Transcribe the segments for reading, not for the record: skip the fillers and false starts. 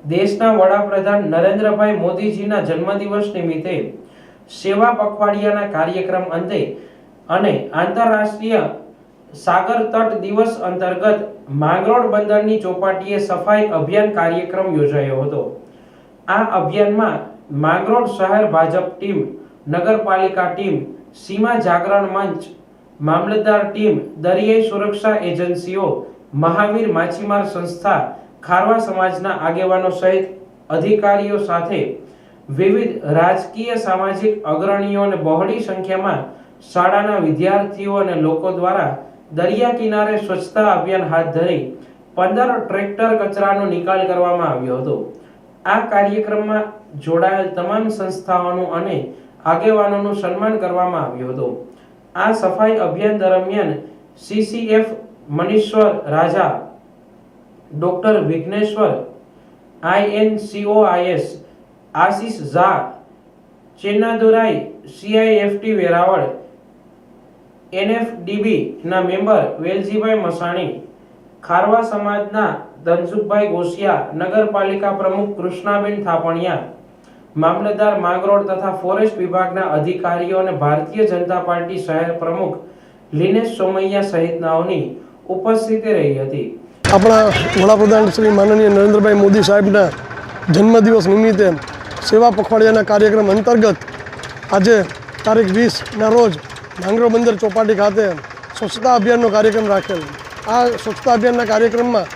દેશના વડાપ્રધાન નરેન્દ્રભાઈ મોદીજીના જન્મદિવસ નિમિત્તે સેવા પખવાડિયાના કાર્યક્રમ અંતે અને આંતરરાષ્ટ્રીય સાગર તટ દિવસ અંતર્ગત માંગરોળ બંદરની ચોપાટીએ સફાઈ અભિયાન કાર્યક્રમ યોજાયો હતો। આ અભિયાનમાં માંગરોળ શહેર ભાજપ ટીમ, નગરપાલિકા ટીમ, સીમા જાગરણ મંચ, મામલતદાર ટીમ, દરિયાઈ સુરક્ષા એજન્સીઓ, મહાવીર માછીમાર સંસ્થા, ખારવા સમાજના આગેવાનો સહિત અધિકારીઓ સાથે વિવિધ રાજકીય સામાજિક અગ્રણીઓ અને બહોળી સંખ્યામાં શાળાના વિદ્યાર્થીઓ અને લોકો દ્વારા દરિયા કિનારે સ્વચ્છતા અભિયાન હાથ ધરી 15 ટ્રેક્ટર કચરાનો નિકાલ કરવામાં આવ્યો હતો। આ કાર્યક્રમમાં જોડાયેલ તમામ સંસ્થાઓનું અને આગેવાનોનું સન્માન કરવામાં આવ્યું હતું। આ સફાઈ અભિયાન દરમિયાન CCF Manishwar Raja, doctor Vighneshwar, INCOIS Ashish Jha, Chennadurai CIFT Veraval, NFDB ના મેમ્બર વેલજીભાઈ મસાણી, ખારવા સમાજના ધનસુખભાઈ ગોસિયા, નગરપાલિકા પ્રમુખ કૃષ્ણાબેન થાપણિયા, મામલતદાર માંગરોળ તથા ફોરેસ્ટ વિભાગના અધિકારીઓ અને ભારતીય જનતા પાર્ટી શહેર પ્રમુખ લિનેશ સોમૈયા સહિતનાઓની ઉપસ્થિતિ રહી હતી। આપણા વડાપ્રધાન શ્રી માનનીય નરેન્દ્રભાઈ મોદી સાહેબના જન્મદિવસ નિમિત્તે સેવા પખવાડિયાના કાર્યક્રમ અંતર્ગત આજે તારીખ 20ના રોજ માંગરોળ બંદર ચોપાટી ખાતે સ્વચ્છતા અભિયાનનો કાર્યક્રમ રાખેલ। આ સ્વચ્છતા અભિયાનના કાર્યક્રમમાં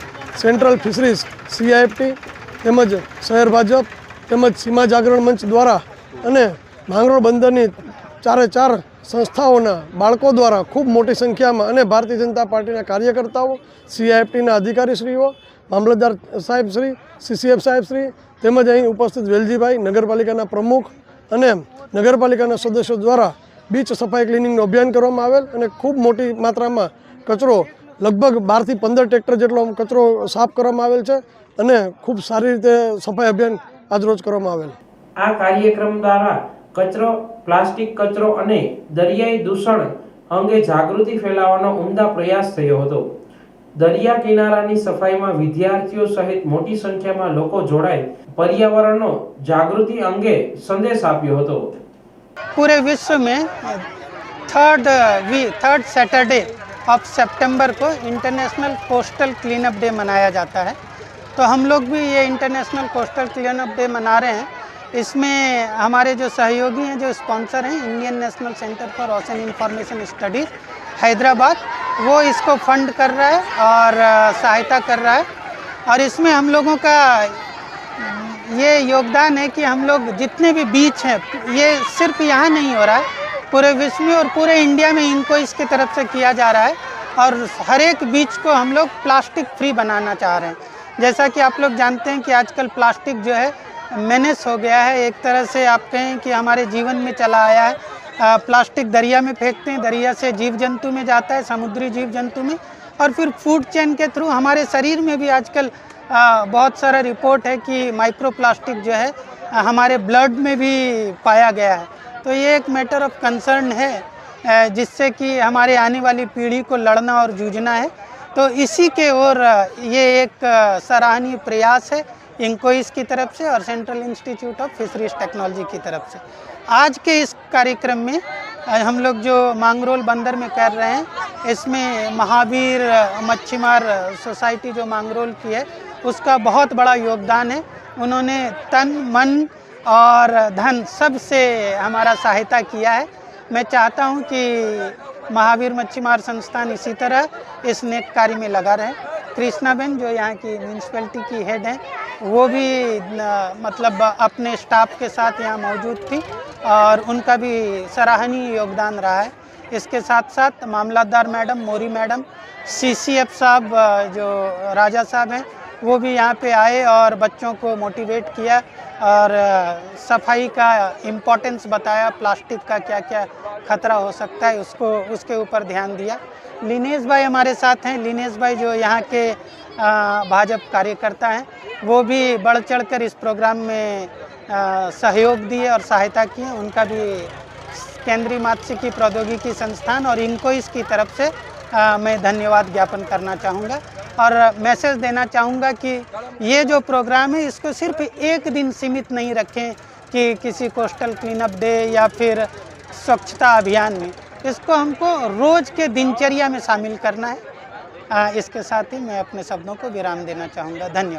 સેન્ટ્રલ ફિશરીઝ CIFT તેમજ શહેર ભાજપ તેમજ સીમા જાગરણ મંચ દ્વારા અને માંગરોળ બંદરની 4 સંસ્થાઓના બાળકો દ્વારા ખૂબ મોટી સંખ્યામાં અને ભારતીય જનતા પાર્ટીના કાર્યકર્તાઓ, CIFTના અધિકારીશ્રીઓ, મામલતદાર સાહેબશ્રી, CCF સાહેબશ્રી તેમજ અહીં ઉપસ્થિત વેલજીભાઈ, નગરપાલિકાના પ્રમુખ અને નગરપાલિકાના સદસ્યો દ્વારા બીચ સફાઈ ક્લિનિંગનું અભિયાન કરવામાં આવેલ અને ખૂબ મોટી માત્રામાં કચરો લગભગ 12 થી 15 ટ્રેક્ટર જેટલો કચરો સાફ કરવામાં આવેલ છે અને ખૂબ સારી રીતે સફાઈ અભિયાન આજરોજ કરવામાં આવેલ। આ કાર્યક્રમ દ્વારા કચરો, પ્લાસ્ટિક કચરો અને દરિયાઈ દૂષણ અંગે જાગૃતિ ફેલાવવાનો ઉમદા પ્રયાસ થયો હતો। દરિયા કિનારાની સફાઈમાં વિદ્યાર્થીઓ સહિત મોટી સંખ્યામાં લોકો જોડાઈ पर्यावरणનો જાગૃતિ અંગે સંદેશ આપ્યો હતો। पूरे विश्व में थर्ड सैटरडे ऑफ सितंबर को international coastal clean up day मनाया जाता है। तो हम लोग भी ये international coastal clean up day मना रहे हैं। इसमें हमारे जो सहयोगी हैं, जो स्पॉन्सर हैं, Indian national centre for ocean information studies Hyderabad, वो इसको फंड कर रहा है और सहायता कर रहा है। और इसमें हम लोगों का ये योगदान है कि हम लोग जितने भी बीच हैं, ये सिर्फ यहाँ नहीं हो रहा है, पूरे विश्व में और पूरे इंडिया में इनको इसकी तरफ से किया जा रहा है। और हर एक बीच को हम लोग प्लास्टिक फ्री बनाना चाह रहे हैं। जैसा कि आप लोग जानते हैं कि आजकल प्लास्टिक जो है मेनेस हो गया है, एक तरह से आप कहें कि हमारे जीवन में चला आया है। प्लास्टिक दरिया में फेंकते हैं, दरिया से जीव जंतु में जाता है, समुद्री जीव जंतु में, और फिर फूड चेन के थ्रू हमारे शरीर में भी आजकल बहुत सारा रिपोर्ट है कि माइक्रो प्लास्टिक जो है हमारे ब्लड में भी पाया गया है। तो ये एक मैटर ऑफ कंसर्न है जिससे कि हमारे आने वाली पीढ़ी को लड़ना और जूझना है। तो इसी के ओर ये एक सराहनीय प्रयास है इंकोइस की तरफ से और central institute of fisheries technology की तरफ से। आज के इस कार्यक्रम में हम लोग जो માંગરોળ बंदर में कर रहे हैं, इसमें महावीर मच्छीमार सोसाइटी जो માંગરોળ की है, उसका बहुत बड़ा योगदान है। उन्होंने तन, मन और धन सब से हमारा सहायता किया है। मैं चाहता हूँ कि महावीर मच्छीमार संस्थान इसी तरह इस नेक कार्य में लगा रहे। कृष्णाबेन जो यहाँ की म्यूनसिपैलिटी की हेड हैं, वो भी मतलब अपने स्टाफ के साथ यहाँ मौजूद थी और उनका भी सराहनीय योगदान रहा है। इसके साथ साथ मामलतदार मैडम, मोरी मैडम, CCF साहब जो राजा साहब हैं, वो भी यहाँ पे आए और बच्चों को मोटिवेट किया और सफाई का इम्पोर्टेंस बताया, प्लास्टिक का क्या क्या खतरा हो सकता है उसके ऊपर ध्यान दिया। लिनेश भाई हमारे साथ हैं। लिनेश भाई जो यहाँ के भाजपा कार्यकर्ता हैं, वो भी बढ़ चढ़कर इस प्रोग्राम में सहयोग दिए और सहायता किए। उनका भी केंद्रीय मात्स्यिकी प्रौद्योगिकी संस्थान और इंकोइस की तरफ से मैं धन्यवाद ज्ञापन करना चाहूँगा। और मैसेज देना चाहूँगा कि ये जो प्रोग्राम है इसको सिर्फ एक दिन सीमित नहीं रखें कि किसी कोस्टल क्लीनअप डे या फिर स्वच्छता अभियान में, इसको हमको रोज़ के दिनचर्या में शामिल करना है। इसके साथ ही मैं अपने शब्दों को विराम देना चाहूँगा। धन्यवाद।